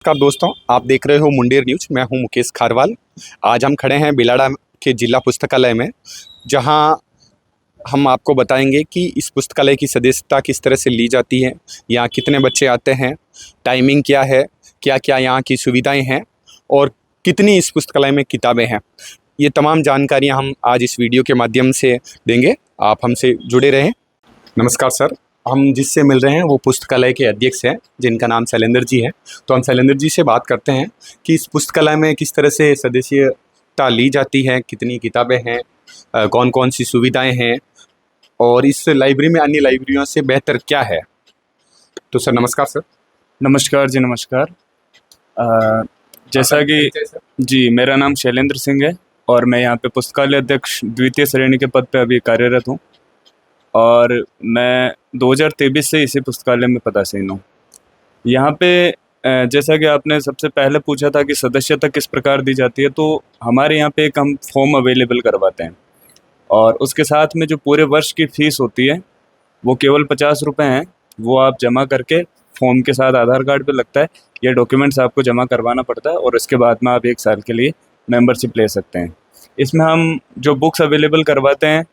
नमस्कार दोस्तों, आप देख रहे हो मुंडेर न्यूज। मैं हूं मुकेश खारवाल। आज हम खड़े हैं बिलाड़ा के जिला पुस्तकालय में, जहां हम आपको बताएंगे कि इस पुस्तकालय की सदस्यता किस तरह से ली जाती है, यहाँ कितने बच्चे आते हैं, टाइमिंग क्या है, क्या क्या यहाँ की सुविधाएं हैं और कितनी इस पुस्तकालय में किताबें हैं। ये तमाम जानकारियाँ हम आज इस वीडियो के माध्यम से देंगे। आप हमसे जुड़े रहें। नमस्कार सर, हम जिससे मिल रहे हैं वो पुस्तकालय के अध्यक्ष हैं, जिनका नाम शैलेंद्र जी है। तो हम शैलेंद्र जी से बात करते हैं कि इस पुस्तकालय में किस तरह से सदस्यता ली जाती है, कितनी किताबें हैं, कौन कौन सी सुविधाएं हैं और इस लाइब्रेरी में अन्य लाइब्रेरियों से बेहतर क्या है। तो सर नमस्कार सर। नमस्कार जी, नमस्कार। जैसा कि जी, मेरा नाम शैलेंद्र सिंह है और मैं यहाँ पे पुस्तकालय अध्यक्ष द्वितीय श्रेणी के पद पे अभी कार्यरत हूँ और मैं 2023 से इसी पुस्तकालय में पदासीन हूँ। यहाँ पे जैसा कि आपने सबसे पहले पूछा था कि सदस्यता किस प्रकार दी जाती है, तो हमारे यहाँ पे एक हम फॉर्म अवेलेबल करवाते हैं और उसके साथ में जो पूरे वर्ष की फ़ीस होती है वो केवल 50 रुपये हैं। वो आप जमा करके फॉर्म के साथ आधार कार्ड पे लगता है, ये डॉक्यूमेंट्स आपको जमा करवाना पड़ता है और उसके बाद में आप 1 साल के लिए मेंबरशिप ले सकते हैं। इसमें हम जो बुक्स अवेलेबल करवाते हैं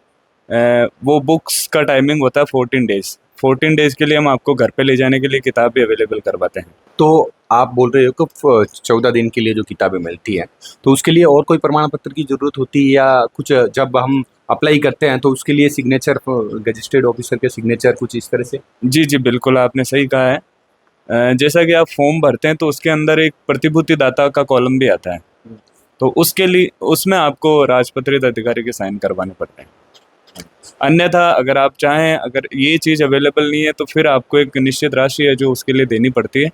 वो बुक्स का टाइमिंग होता है 14 डेज़। 14 डेज़ के लिए हम आपको घर पे ले जाने के लिए किताब भी अवेलेबल करवाते हैं। तो आप बोल रहे हो कि 14 दिन के लिए जो किताबें मिलती हैं, तो उसके लिए और कोई प्रमाण पत्र की ज़रूरत होती है या कुछ? जब हम अप्लाई करते हैं तो उसके लिए सिग्नेचर, रजिस्टर्ड ऑफिसर के सिग्नेचर, कुछ इस तरह से? जी, जी, बिल्कुल आपने सही कहा है। जैसा कि आप फॉर्म भरते हैं तो उसके अंदर एक प्रतिभूति दाता का कॉलम भी आता है, तो उसके लिए उसमें आपको राजपत्रित अधिकारी के साइन करवाने पड़ते हैं। अन्यथा अगर आप चाहें, अगर ये चीज़ अवेलेबल नहीं है तो फिर आपको एक निश्चित राशि है जो उसके लिए देनी पड़ती है,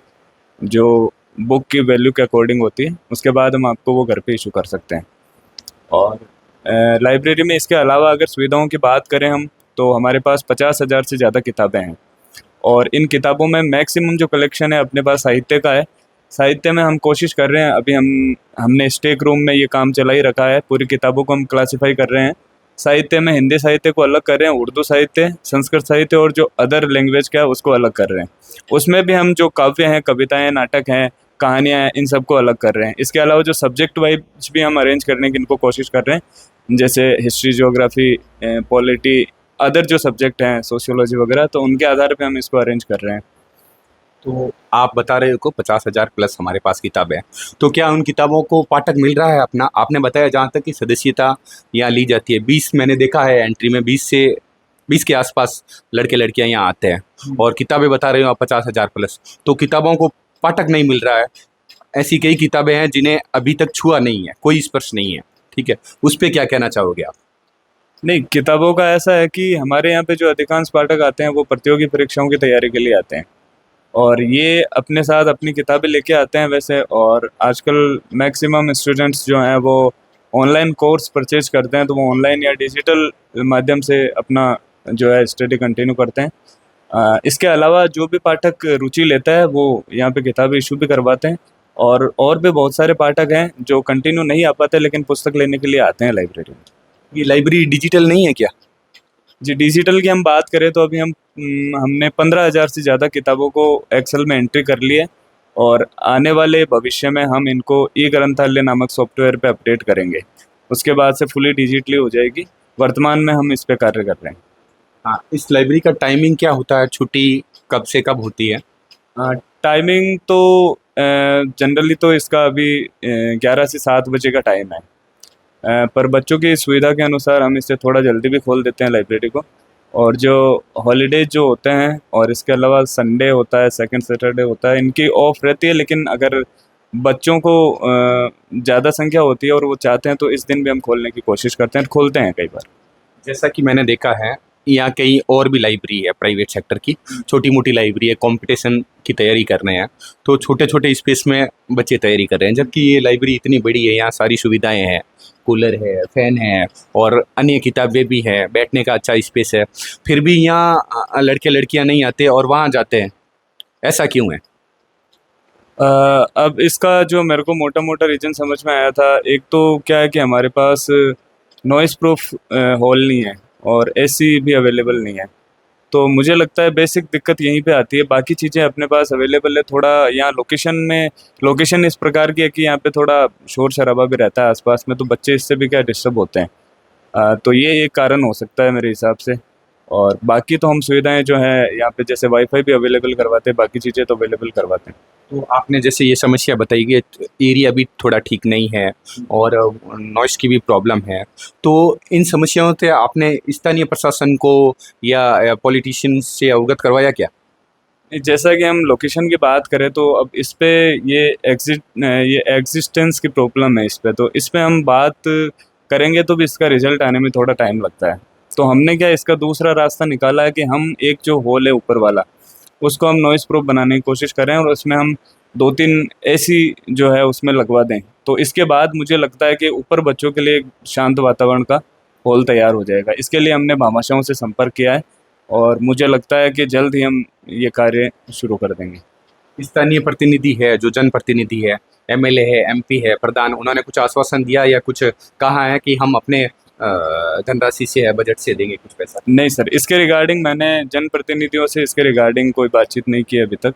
जो बुक की वैल्यू के अकॉर्डिंग होती है। उसके बाद हम आपको वो घर पे इशू कर सकते हैं। और लाइब्रेरी में इसके अलावा अगर सुविधाओं की बात करें हम, तो हमारे पास 50,000 से ज़्यादा किताबें हैं और इन किताबों में मैक्सिमम जो कलेक्शन है अपने पास साहित्य का है। साहित्य में हम कोशिश कर रहे हैं, अभी हमने स्टेक रूम में ये काम चला ही रखा है, पूरी किताबों को हम क्लासीफाई कर रहे हैं। साहित्य में हिंदी साहित्य को अलग कर रहे हैं, उर्दू साहित्य, संस्कृत साहित्य और जो अदर लैंग्वेज का है उसको अलग कर रहे हैं। उसमें भी हम जो काव्य हैं, कविताएँ, नाटक हैं, कहानियाँ हैं, इन सबको अलग कर रहे हैं। इसके अलावा जो सब्जेक्ट वाइज भी हम अरेंज करने की इनको कोशिश कर रहे हैं, जैसे हिस्ट्री, ज्योग्राफी, पॉलिटी, अदर जो सब्जेक्ट हैं, सोशियोलॉजी वगैरह, तो उनके आधार पे हम इसको अरेंज कर रहे हैं। तो आप बता रहे हो कि 50,000 प्लस हमारे पास किताबें हैं, तो क्या उन किताबों को पाठक मिल रहा है अपना? आपने बताया जहाँ तक कि सदस्यता यहाँ ली जाती है, 20 मैंने देखा है एंट्री में, 20 के आसपास लड़के लड़कियाँ यहाँ आते हैं और किताबें बता रहे हो आप 50,000 प्लस, तो किताबों को पाठक नहीं मिल रहा है। ऐसी कई किताबें हैं जिन्हें अभी तक छुआ नहीं है, कोई स्पर्श नहीं है, ठीक है, उस पर क्या कहना चाहोगे आप? नहीं, किताबों का ऐसा है कि हमारे यहाँ पे जो अधिकांश पाठक आते हैं वो प्रतियोगी परीक्षाओं की तैयारी के लिए आते हैं और ये अपने साथ अपनी किताबें लेके आते हैं वैसे। और आजकल मैक्सिमम स्टूडेंट्स जो हैं वो ऑनलाइन कोर्स परचेज करते हैं, तो वो ऑनलाइन या डिजिटल माध्यम से अपना जो है स्टडी कंटिन्यू करते हैं। इसके अलावा जो भी पाठक रुचि लेता है वो यहाँ पे किताबें इशू भी करवाते हैं और भी बहुत सारे पाठक हैं जो कंटिन्यू नहीं आ पाते लेकिन पुस्तक लेने के लिए आते हैं लाइब्रेरी में। ये लाइब्रेरी डिजिटल नहीं है क्या? जी, डिजिटल की हम बात करें तो अभी हमने 15,000 से ज़्यादा किताबों को एक्सेल में एंट्री कर ली है और आने वाले भविष्य में हम इनको ई ग्रंथालय नामक सॉफ्टवेयर पे अपडेट करेंगे। उसके बाद से फुली डिजिटली हो जाएगी। वर्तमान में हम इस पे कार्य कर रहे हैं। हाँ, इस लाइब्रेरी का टाइमिंग क्या होता है? छुट्टी कब से कब होती है? टाइमिंग तो जनरली तो इसका अभी 11 से 7 बजे का टाइम है, पर बच्चों की सुविधा के अनुसार हम इसे थोड़ा जल्दी भी खोल देते हैं लाइब्रेरी को। और जो हॉलीडेज जो होते हैं और इसके अलावा संडे होता है, सेकंड सैटरडे होता है, इनकी ऑफ रहती है, लेकिन अगर बच्चों को ज़्यादा संख्या होती है और वो चाहते हैं तो इस दिन भी हम खोलने की कोशिश करते हैं, खोलते हैं कई बार। जैसा कि मैंने देखा है, यहाँ कई और भी लाइब्रेरी है प्राइवेट सेक्टर की, छोटी मोटी लाइब्रेरी है, कंपटीशन की तैयारी कर रहे हैं, तो छोटे छोटे स्पेस में बच्चे तैयारी कर रहे हैं, जबकि ये लाइब्रेरी इतनी बड़ी है, यहाँ सारी सुविधाएं हैं, कूलर है, फैन है और अन्य किताबें भी हैं, बैठने का अच्छा स्पेस है, फिर भी यहाँ लड़के लड़कियाँ नहीं आते और वहाँ जाते हैं, ऐसा क्यों है? अब इसका जो मेरे को मोटा मोटा रीज़न समझ में आया था, एक तो क्या है कि हमारे पास नॉइज़ प्रूफ हॉल नहीं है और एसी भी अवेलेबल नहीं है। तो मुझे लगता है बेसिक दिक्कत यहीं पे आती है। बाकी चीज़ें अपने पास अवेलेबल है। थोड़ा यहाँ लोकेशन इस प्रकार की है कि यहाँ पे थोड़ा शोर शराबा भी रहता है आसपास में, तो बच्चे इससे भी क्या डिस्टर्ब होते हैं। तो ये एक कारण हो सकता है मेरे हिसाब से। और बाकी तो हम सुविधाएं जो है यहाँ पे जैसे वाईफाई भी अवेलेबल करवाते हैं, बाकी चीज़ें तो अवेलेबल करवाते हैं। तो आपने जैसे ये समस्या बताई कि एरिया भी थोड़ा ठीक नहीं है और नॉइस की भी प्रॉब्लम है, तो इन समस्याओं से आपने स्थानीय प्रशासन को या पॉलिटिशियन से अवगत करवाया क्या? जैसा कि हम लोकेशन की बात करें तो अब इस पे ये एग्जिस्टेंस की प्रॉब्लम है इस पे, तो इस पे हम बात करेंगे तो भी इसका रिजल्ट आने में थोड़ा टाइम लगता है। तो हमने क्या इसका दूसरा रास्ता निकाला है कि हम एक जो हॉल है ऊपर वाला, उसको हम नॉइस प्रूफ बनाने की कोशिश करें और उसमें हम 2-3 एसी जो है उसमें लगवा दें। तो इसके बाद मुझे लगता है कि ऊपर बच्चों के लिए एक शांत वातावरण का हॉल तैयार हो जाएगा। इसके लिए हमने भामाशाहों से संपर्क किया है और मुझे लगता है कि जल्द ही हम ये कार्य शुरू कर देंगे। स्थानीय प्रतिनिधि है, जो जनप्रतिनिधि है, एमएलए है, एमपी है, प्रधान, उन्होंने कुछ आश्वासन दिया या कुछ कहा है कि हम अपने धनराशि से है, बजट से देंगे कुछ पैसा? नहीं सर, इसके रिगार्डिंग मैंने जनप्रतिनिधियों से इसके रिगार्डिंग कोई बातचीत नहीं की अभी तक।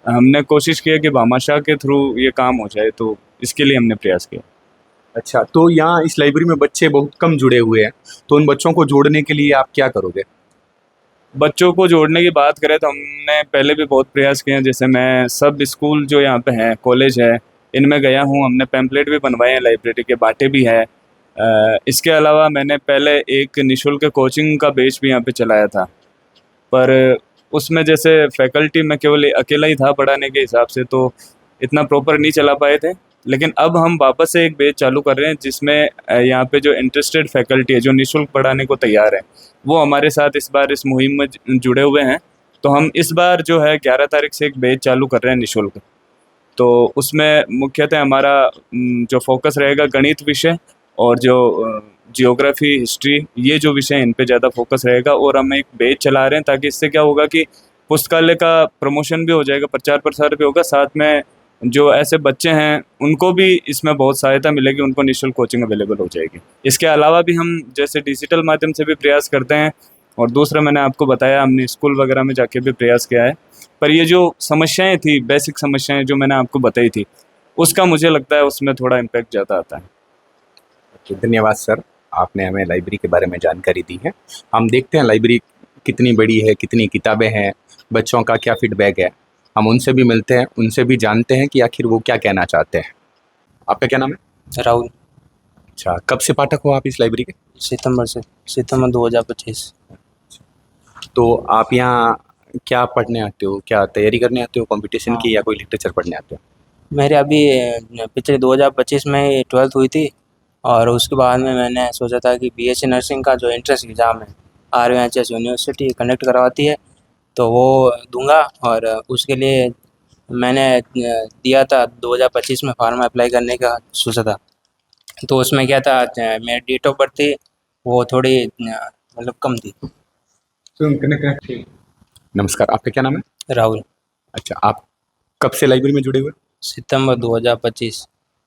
हमने कोशिश की है कि भामाशाह के थ्रू ये काम हो जाए, तो इसके लिए हमने प्रयास किया। अच्छा, तो यहाँ इस लाइब्रेरी में बच्चे बहुत कम जुड़े हुए हैं, तो उन बच्चों को जोड़ने के लिए आप क्या करोगे? बच्चों को जोड़ने की बात करें तो हमने पहले भी बहुत प्रयास किए हैं। जैसे मैं सब स्कूल जो यहाँ पे हैं, कॉलेज है, इनमें गया हूँ। हमने पैम्पलेट भी बनवाए हैं, लाइब्रेरी के बांटे भी है। इसके अलावा मैंने पहले एक निःशुल्क कोचिंग का बैच भी यहाँ पे चलाया था, पर उसमें जैसे फैकल्टी में केवल अकेला ही था पढ़ाने के हिसाब से, तो इतना प्रॉपर नहीं चला पाए थे। लेकिन अब हम वापस से एक बैच चालू कर रहे हैं जिसमें यहाँ पे जो इंटरेस्टेड फैकल्टी है, जो निःशुल्क पढ़ाने को तैयार है, वो हमारे साथ इस बार इस मुहिम में जुड़े हुए हैं। तो हम इस बार जो है 11 तारीख से एक बैच चालू कर रहे हैं निःशुल्क। तो उसमें मुख्यतः हमारा जो फोकस रहेगा गणित विषय और जो जियोग्राफी, हिस्ट्री, ये जो विषय इन पे ज़्यादा फोकस रहेगा। और हम एक बैच चला रहे हैं ताकि इससे क्या होगा कि पुस्तकालय का प्रमोशन भी हो जाएगा, प्रचार प्रसार भी होगा, साथ में जो ऐसे बच्चे हैं उनको भी इसमें बहुत सहायता मिलेगी, उनको निःशुल्क कोचिंग अवेलेबल हो जाएगी। इसके अलावा भी हम जैसे डिजिटल माध्यम से भी प्रयास करते हैं और दूसरा मैंने आपको बताया हमने स्कूल वगैरह में जाके भी प्रयास किया है। पर ये जो समस्याएं थी, बेसिक समस्याएं जो मैंने आपको बताई थी, उसका मुझे लगता है उसमें थोड़ा इम्पैक्ट ज़्यादा आता है। तो धन्यवाद सर, आपने हमें लाइब्रेरी के बारे में जानकारी दी है। हम देखते हैं लाइब्रेरी कितनी बड़ी है, कितनी किताबें हैं, बच्चों का क्या फीडबैक है। हम उनसे भी मिलते हैं, उनसे भी जानते हैं कि आखिर वो क्या कहना चाहते हैं। आपका क्या नाम है? राहुल। अच्छा, कब से पाठक हो आप इस लाइब्रेरी के? सितंबर 2025। तो आप यहाँ क्या पढ़ने आते हो, क्या तैयारी करने आते हो कंपटीशन की, या कोई लिटरेचर पढ़ने आते हो? मेरे अभी पिछले 2025 में 12th हुई थी और उसके बाद में मैंने सोचा था कि बीएससी नर्सिंग का जो एंट्रेंस एग्ज़ाम है RVHS यूनिवर्सिटी कंडक्ट करवाती है, तो वो दूंगा। और उसके लिए मैंने दिया था 2025 में फॉर्म अप्लाई करने का सोचा था। तो उसमें क्या था, मेरी डेट ऑफ बर्थ थी वो थोड़ी मतलब कम थी। नमस्कार, आपका क्या नाम है? राहुल। अच्छा, आप कब से लाइब्रेरी में जुड़े हुए? सितंबर 2025।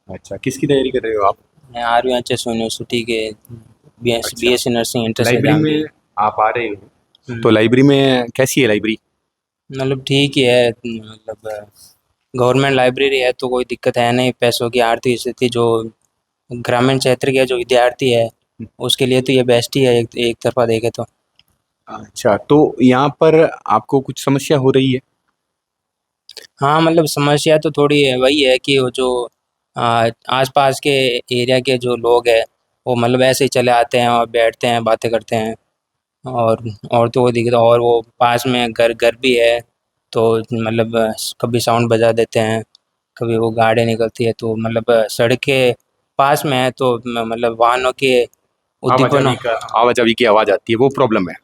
अच्छा, किसकी तैयारी कर रहे हो आप? मैं RVHS यूनिवर्सिटी के अच्छा। BSc nursing entrance library exam में आप आ रहे हो, तो हम्म। लाइब्रेरी में कैसी है लाइब्रेरी? मतलब ठीक ही है, मतलब गवर्नमेंट लाइब्रेरी है तो कोई दिक्कत है नहीं। पैसों की आर्थिक स्थिति जो ग्रामीण क्षेत्र के जो विद्यार्थी है उसके लिए तो ये बेस्ट ही है, एक तरफा देखे तो। अच्छा, तो यहाँ पर आपको कुछ समस्या हो रही है? हाँ मतलब समस्या तो थोड़ी है, वही है कि वो जो आसपास के एरिया के जो लोग हैं वो मतलब ऐसे ही चले आते हैं और बैठते हैं, बातें करते हैं। और तो कोई दिक्कत, और वो पास में घर घर भी है तो मतलब कभी साउंड बजा देते हैं, कभी वो गाड़ी निकलती है तो मतलब सड़क के पास में है तो मतलब वाहनों के उद्दीपन। आवाजाही की आवाज़ आती है, वो प्रॉब्लम है।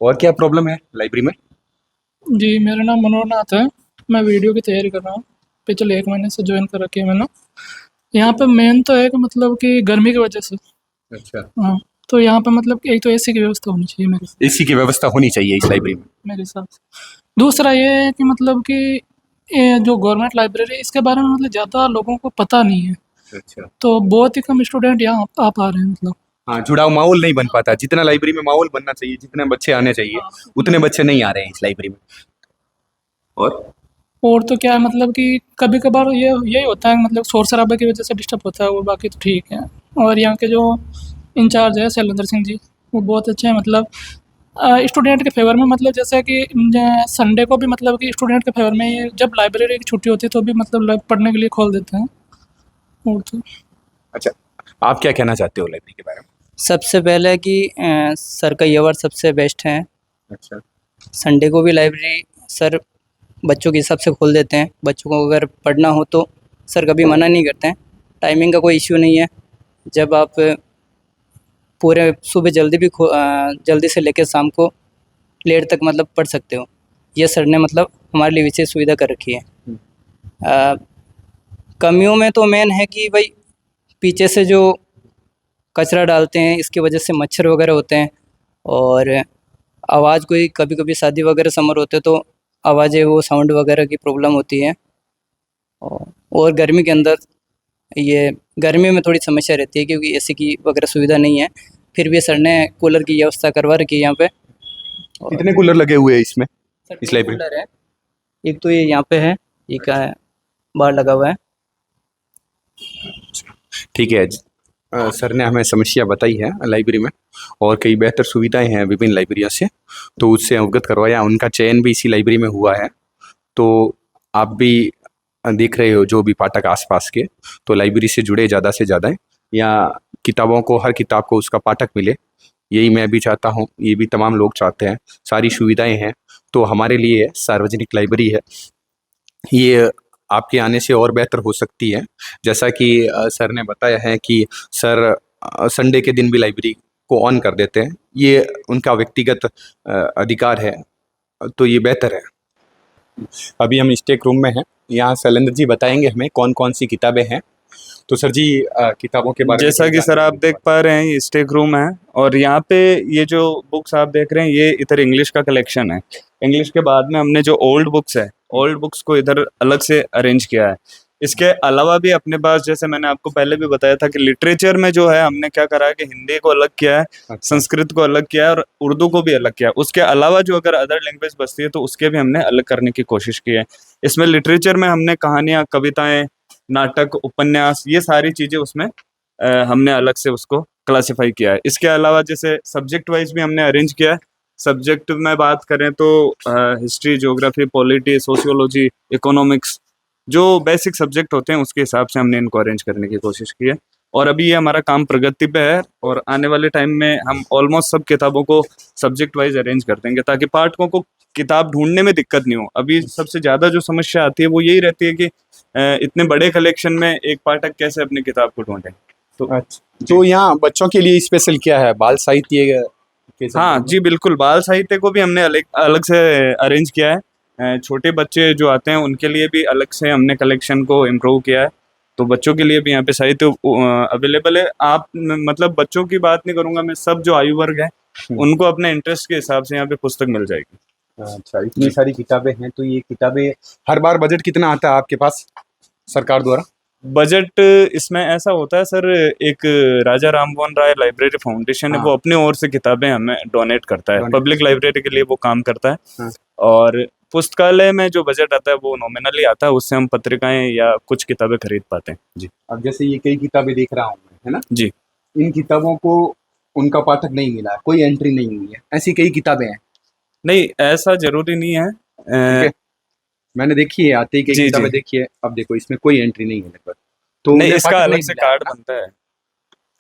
और क्या प्रॉब्लम है लाइब्रेरी में? जी, मेरा नाम मनोहर नाथ है। मैं वीडियो की तैयारी कर रहा हूँ। पिछले 1 महीने से ज्वाइन कर रखी है मैंने। यहाँ पे मेन तो है कि मतलब कि गर्मी की वजह से, अच्छा, हाँ, तो यहाँ पे मतलब कि एक तो एसी की व्यवस्था होनी चाहिए एसी की व्यवस्था होनी चाहिए इस लाइब्रेरी में। मेरे हिसाब से। दूसरा ये है कि मतलब कि ये जो गवर्नमेंट लाइब्रेरी है इसके बारे में मतलब ज़्यादा लोगों को पता नहीं है, अच्छा, तो बहुत ही कम स्टूडेंट यहाँ आ पा रहे हैं मतलब। हाँ, जुड़ाव माहौल नहीं बन पाता, जितना लाइब्रेरी में माहौल बनना चाहिए, जितने बच्चे आने चाहिए उतने बच्चे नहीं आ रहे हैं इस लाइब्रेरी में। और तो क्या है मतलब कि कभी कभार ये यही होता है मतलब शोर शराबे की वजह से डिस्टर्ब होता है, वो बाकी तो ठीक है। और यहाँ के जो इंचार्ज है शैलेंद्र सिंह जी, वो बहुत अच्छे हैं मतलब स्टूडेंट के फेवर में, मतलब जैसे कि संडे को भी मतलब कि स्टूडेंट के फेवर में ये जब लाइब्रेरी की छुट्टी होती है तो भी मतलब पढ़ने के लिए खोल देते हैं। और तो अच्छा, आप क्या कहना चाहते हो लाइब्रेरी के बारे में? सबसे पहले कि सर का ये वर्ड सबसे बेस्ट है। अच्छा, संडे को भी लाइब्रेरी सर बच्चों के हिसाब से खोल देते हैं। बच्चों को अगर पढ़ना हो तो सर कभी मना नहीं करते हैं। टाइमिंग का कोई इश्यू नहीं है। जब आप पूरे सुबह जल्दी से लेकर शाम को लेट तक मतलब पढ़ सकते हो। ये सर ने मतलब हमारे लिए विशेष सुविधा कर रखी है। कमियों में तो मेन है कि भाई पीछे से जो कचरा डालते हैं इसकी वजह से मच्छर वगैरह होते हैं, और आवाज़ कोई कभी कभी शादी वगैरह समर होते तो आवाज़ें वो साउंड वगैरह की प्रॉब्लम होती है। और गर्मी के अंदर ये गर्मी में थोड़ी समस्या रहती है क्योंकि एसी की वगैरह सुविधा नहीं है। फिर भी सर ने कूलर की व्यवस्था करवा रखी है यहाँ पे। कितने कूलर लगे हुए हैं इसमें? सर इस तीन लाइब्रेरी कूलर है। एक तो ये यहाँ पे है, एक है बाहर लगा हुआ है। ठीक है। सर ने हमें समस्या बताई है लाइब्रेरी में, और कई बेहतर सुविधाएं हैं विभिन्न लाइब्रेरियों से, तो उससे अवगत करवाया। उनका चयन भी इसी लाइब्रेरी में हुआ है। तो आप भी देख रहे हो जो भी पाठक आसपास के, तो लाइब्रेरी से जुड़े ज़्यादा से ज़्यादा हैं, या किताबों को, हर किताब को उसका पाठक मिले, यही मैं भी चाहता हूँ, ये भी तमाम लोग चाहते हैं। सारी सुविधाएं हैं, तो हमारे लिए सार्वजनिक लाइब्रेरी है, ये आपके आने से और बेहतर हो सकती है। जैसा कि सर ने बताया है कि सर संडे के दिन भी लाइब्रेरी को ऑन कर देते हैं, ये उनका व्यक्तिगत अधिकार है, तो ये बेहतर है। अभी हम स्टेक रूम में हैं, यहाँ शैलेंद्र जी बताएंगे हमें कौन कौन सी किताबें हैं। तो सर जी, किताबों के बारे में जैसा कि सर आप देख पा रहे हैं, ये स्टेक रूम है, और यहाँ पे ये जो बुक्स आप देख रहे हैं ये इधर इंग्लिश का कलेक्शन है। इंग्लिश के बाद में हमने जो ओल्ड बुक्स है, ओल्ड बुक्स को इधर अलग से अरेंज किया है। इसके अलावा भी अपने पास, जैसे मैंने आपको पहले भी बताया था कि लिटरेचर में जो है हमने क्या करा है कि हिंदी को अलग किया है, संस्कृत को अलग किया है, और उर्दू को भी अलग किया है। उसके अलावा जो अगर अदर लैंग्वेज बचती है तो उसके भी हमने अलग करने की कोशिश की है। इसमें लिटरेचर में हमने कहानियाँ, कविताएं, नाटक, उपन्यास, ये सारी चीज़ें उसमें हमने अलग से उसको क्लासिफाई किया है। इसके अलावा जैसे सब्जेक्ट वाइज भी हमने अरेंज किया है। सब्जेक्ट में बात करें तो history, geography, polity, sociology, economics, जो बेसिक सब्जेक्ट होते हैं उसके हिसाब से हमने इनको अरेंज करने की कोशिश की है। और अभी ये हमारा काम प्रगति पे है, और आने वाले टाइम में हम ऑलमोस्ट सब किताबों को सब्जेक्ट वाइज अरेंज कर देंगे ताकि पाठकों को किताब ढूंढने में दिक्कत नहीं हो। अभी सबसे ज़्यादा जो समस्या आती है वो यही रहती है कि इतने बड़े कलेक्शन में एक पाठक कैसे अपनी किताब को ढूंढे। तो यहाँ बच्चों के लिए स्पेशल क्या है, बाल साहित्य के? हाँ जी, बिल्कुल, बाल साहित्य को भी हमने अलग से अरेंज किया है। छोटे बच्चे जो आते हैं उनके लिए भी अलग से हमने कलेक्शन को इम्प्रूव किया है, तो बच्चों के लिए भी यहाँ पे साहित्य अवेलेबल है। आप मतलब बच्चों की बात नहीं करूँगा मैं, सब जो आयु वर्ग है उनको अपने इंटरेस्ट के हिसाब से यहाँ पे पुस्तक मिल जाएगी। अच्छा, इतनी सारी किताबें हैं, तो ये किताबें हर बार बजट कितना आता है आपके पास सरकार द्वारा? बजट इसमें ऐसा होता है सर, एक राजा राममोहन राय लाइब्रेरी फाउंडेशन है, वो अपने ओर से किताबें हमें डोनेट करता है, पब्लिक लाइब्रेरी के लिए वो काम करता है। और पुस्तकालय में जो बजट आता है वो नॉमिनली आता है, उससे हम पत्रिकाएं या कुछ किताबें खरीद पाते हैं जी। अब जैसे ये कई किताबें देख रहा हूँ मैं, है ना जी, इन किताबों को उनका पाठक नहीं मिला, कोई एंट्री नहीं हुई है, ऐसी कई किताबें हैं। नहीं, ऐसा जरूरी नहीं है। मैंने देखी है, आते ही कई किताबें देखी है, अब देखो इसमें कोई एंट्री नहीं है लगभग, तो नहीं, इसका अलग से कार्ड बनता है।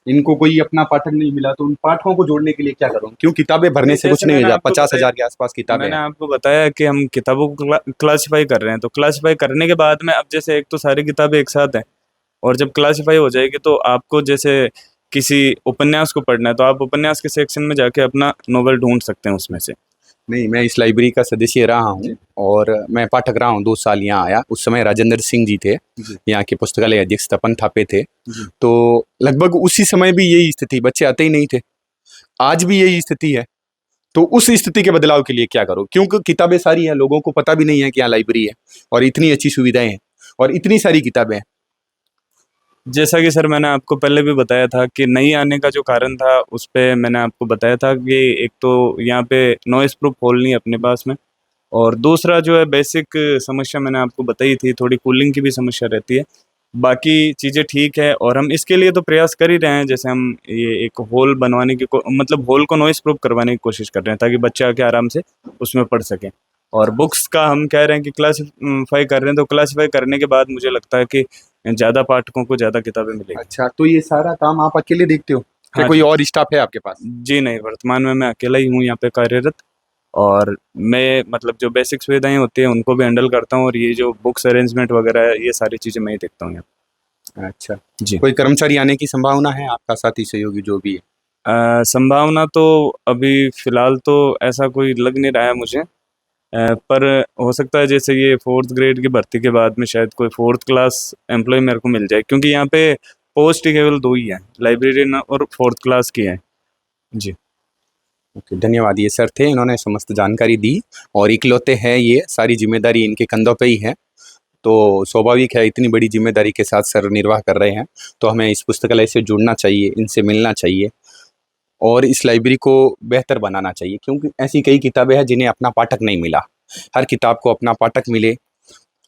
इनको कोई अपना पाठक नहीं मिला, तो उन पाठकों को जोड़ने के लिए क्या करूँ? क्यों किताबें भरने से कुछ नहीं हो जाता, 50,000 के आसपास किताबें। मैंने आपको बताया कि हम किताबों को क्लासिफाई कर रहे हैं, तो क्लासिफाई करने के बाद में अब जैसे एक तो सारी किताबें एक साथ हैं, और जब क्लासिफाई हो जाएगी तो आपको जैसे किसी उपन्यास को पढ़ना है तो आप उपन्यास के सेक्शन में जाके अपना नोवेल ढूंढ सकते हैं उसमें से। नहीं, मैं इस लाइब्रेरी का सदस्य रहा हूँ और मैं पाठक रहा हूँ, 2 साल यहाँ आया। उस समय राजेंद्र सिंह जी थे, यहाँ के पुस्तकालय अध्यक्ष, तपन थापे थे, तो लगभग उसी समय भी यही स्थिति, बच्चे आते ही नहीं थे। आज भी यही स्थिति है, तो उस स्थिति के बदलाव के लिए क्या करो? क्योंकि किताबें सारी हैं, लोगों को पता भी नहीं है कि यहाँ लाइब्रेरी है और इतनी अच्छी सुविधाएं हैं और इतनी सारी किताबें हैं। जैसा कि सर मैंने आपको पहले भी बताया था कि नहीं आने का जो कारण था उस पे मैंने आपको बताया था कि एक तो यहाँ पे नॉइस प्रूफ हॉल नहीं है अपने पास में, और दूसरा जो है बेसिक समस्या मैंने आपको बताई थी, थोड़ी कूलिंग की भी समस्या रहती है। बाकी चीज़ें ठीक है और हम इसके लिए तो प्रयास कर ही रहे हैं, जैसे हम ये एक हॉल बनवाने की मतलब हॉल को नॉइस प्रूफ करवाने की कोशिश कर रहे हैं ताकि बच्चे आके आराम से उसमें पढ़ सकें। और बुक्स का हम कह रहे हैं कि क्लासीफाई कर रहे हैं, तो क्लासीफाई करने के बाद मुझे लगता है कि ज़्यादा पाठकों को ज़्यादा किताबें मिलेगी। अच्छा, तो ये सारा काम आप अकेले देखते हो कि हाँ कोई जी। और स्टाफ है आपके पास? जी नहीं, वर्तमान में मैं अकेला ही हूँ यहाँ पे कार्यरत, और मैं मतलब जो बेसिक सुविधाएं होती हैं उनको भी हैंडल करता हूँ, और ये जो बुक्स अरेंजमेंट वगैरह है ये सारी चीज़ें मैं ही देखता हूँ यहाँ। अच्छा, जी। कोई कर्मचारी आने की संभावना है, आपका साथी सहयोगी जो भी है? संभावना तो अभी फ़िलहाल तो ऐसा कोई लग नहीं रहा है मुझे, पर हो सकता है जैसे ये 4th ग्रेड की भर्ती के बाद में शायद कोई 4th क्लास एम्प्लॉय मेरे को मिल जाए, क्योंकि यहाँ पे पोस्ट ही केवल 2 ही हैं, लाइब्रेरियन और 4th क्लास की है। जी। ओके, धन्यवाद। ये सर थे, इन्होंने समस्त जानकारी दी और इकलौते हैं ये, सारी जिम्मेदारी इनके कंधों पे ही है। तो स्वाभाविक है, इतनी बड़ी जिम्मेदारी के साथ सर निर्वाह कर रहे हैं, तो हमें इस पुस्तकालय से जुड़ना चाहिए, इनसे मिलना चाहिए और इस लाइब्रेरी को बेहतर बनाना चाहिए, क्योंकि ऐसी कई किताबें हैं जिन्हें अपना पाठक नहीं मिला। हर किताब को अपना पाठक मिले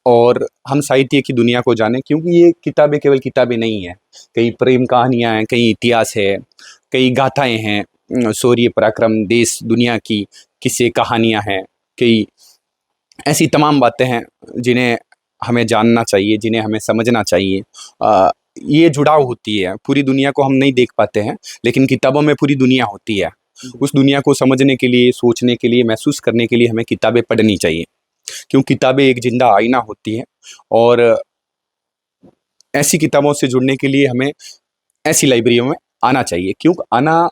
और हम साहित्य की दुनिया को जानें, क्योंकि ये किताबें केवल किताबें नहीं हैं, कई प्रेम कहानियाँ हैं, कई इतिहास है, कई गाथाएँ हैं, शौर्य पराक्रम देश दुनिया की किस्से कहानियाँ हैं, कई ऐसी तमाम बातें हैं जिन्हें हमें जानना चाहिए, जिन्हें हमें समझना चाहिए। ये जुड़ाव होती है, पूरी दुनिया को हम नहीं देख पाते हैं, लेकिन किताबों में पूरी दुनिया होती है। उस दुनिया को समझने के लिए, सोचने के लिए, महसूस करने के लिए हमें किताबें पढ़नी चाहिए, क्योंकि किताबें एक जिंदा आईना होती हैं और ऐसी किताबों से जुड़ने के लिए हमें ऐसी लाइब्रेरियों में आना चाहिए। क्यों आना,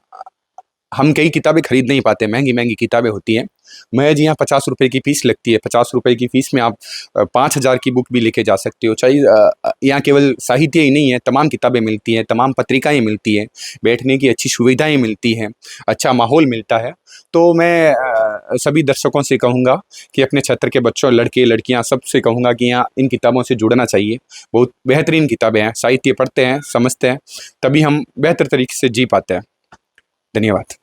हम कई किताबें खरीद नहीं पाते, महंगी-महंगी किताबें होती हैं। महज़ यहाँ ₹50 की फ़ीस लगती है, ₹50 की फ़ीस में आप 5,000 की बुक भी लेके जा सकते हो। चाहे यहाँ केवल साहित्य ही नहीं है, तमाम किताबें मिलती हैं, तमाम पत्रिकाएँ मिलती हैं, बैठने की अच्छी सुविधाएँ मिलती हैं, अच्छा माहौल मिलता है। तो मैं सभी दर्शकों से कहूँगा कि अपने छात्र के बच्चों, लड़के, लड़कियाँ सबसे कहूँगा कि यहाँ इन किताबों से जुड़ना चाहिए। बहुत बेहतरीन किताबें हैं, साहित्य पढ़ते हैं, समझते हैं, तभी हम बेहतर तरीके से जी पाते हैं। धन्यवाद।